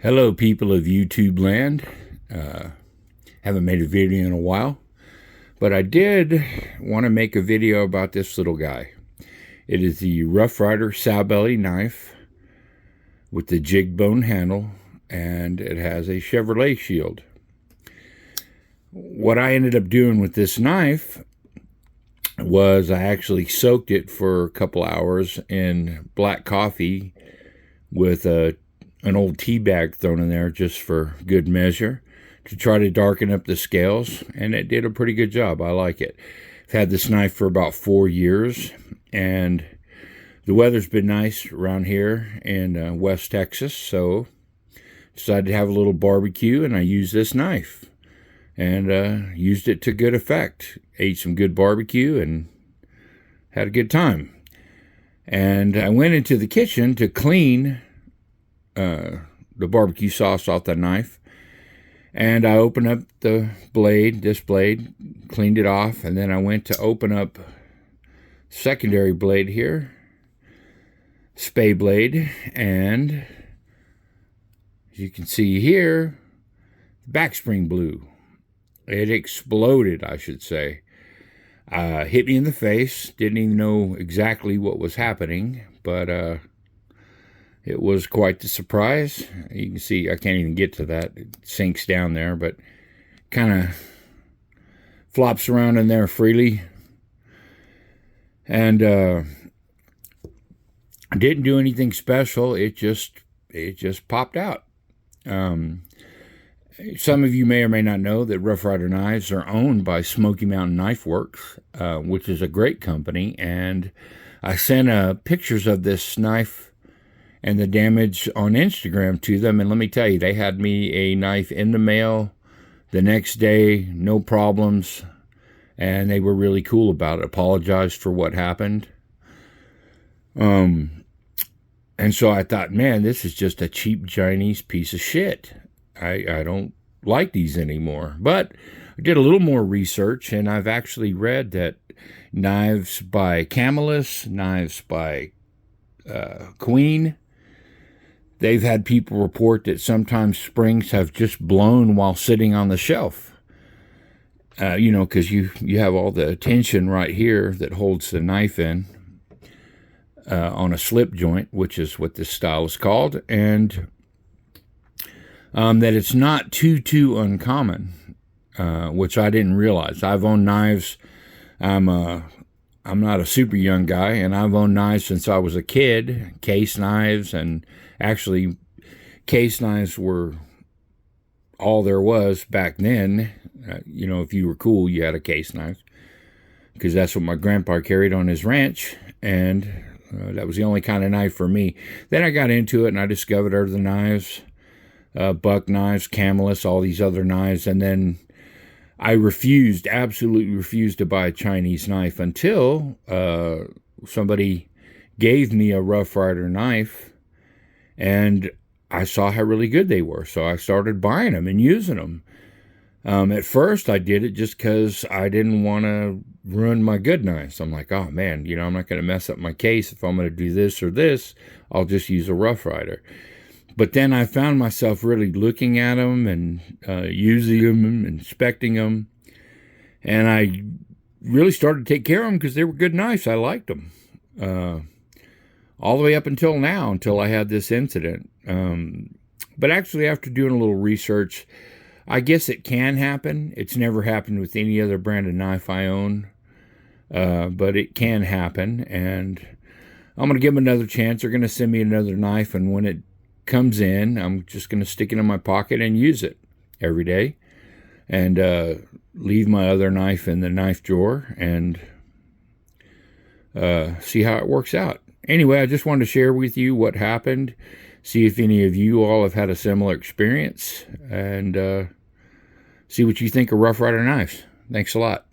Hello, people of YouTube land. Uh, haven't made a video in a while, but I did want to make a video about this little guy. It is the Rough Rider sow belly knife with the jig bone handle, and it has a Chevrolet shield. What I ended up doing with this knife was I actually soaked it for a couple hours in black coffee with an old tea bag thrown in there just for good measure to try to darken up the scales, and it did a pretty good job. I like it. I've had this knife for about 4 years, and the weather's been nice around here in West Texas, so decided to have a little barbecue, and I used this knife and used it to good effect. Ate some good barbecue and had a good time. And I went into the kitchen to clean the barbecue sauce off the knife, and I opened up this blade, cleaned it off, and then I went to open up secondary blade here, spay blade, and as you can see here, the back spring blew. It exploded, I should say. Hit me in the face. Didn't even know exactly what was happening, but it was quite the surprise. You can see I can't even get to that. It sinks down there, but kind of flops around in there freely. And I didn't do anything special. It just popped out. Some of you may or may not know that Rough Rider knives are owned by Smoky Mountain Knife Works, which is a great company. And I sent pictures of this knife and the damage on Instagram to them, and let me tell you, they had me a knife in the mail the next day, no problems, and they were really cool about it. Apologized for what happened. And so I thought, man, this is just a cheap Chinese piece of shit. I don't like these anymore. But I did a little more research, and I've actually read that knives by Camelus, knives by Queen, they've had people report that sometimes springs have just blown while sitting on the shelf. Because you have all the tension right here that holds the knife in on a slip joint, which is what this style is called, and that it's not too uncommon, which I didn't realize. I've owned knives. I'm not a super young guy, and I've owned knives since I was a kid, case knives, and actually case knives were all there was back then. If you were cool, you had a case knife, because that's what my grandpa carried on his ranch, and that was the only kind of knife for me. Then I got into it, and I discovered other knives, buck knives, Camelus, all these other knives, and then I absolutely refused to buy a Chinese knife until somebody gave me a Rough Rider knife, and I saw how really good they were. So I started buying them and using them. At first, I did it just because I didn't want to ruin my good knives. I'm like, oh man, I'm not going to mess up my case. If I'm going to do this or this, I'll just use a Rough Rider. But then I found myself really looking at them and using them and inspecting them. And I really started to take care of them because they were good knives. I liked them. All the way up until now, until I had this incident. But actually, after doing a little research, I guess it can happen. It's never happened with any other brand of knife I own. But it can happen. And I'm going to give them another chance. They're going to send me another knife. And when it comes in, I'm just going to stick it in my pocket and use it every day, and leave my other knife in the knife drawer and see how it works out. Anyway, I just wanted to share with you what happened, see if any of you all have had a similar experience, and see what you think of Rough Rider knives. Thanks a lot.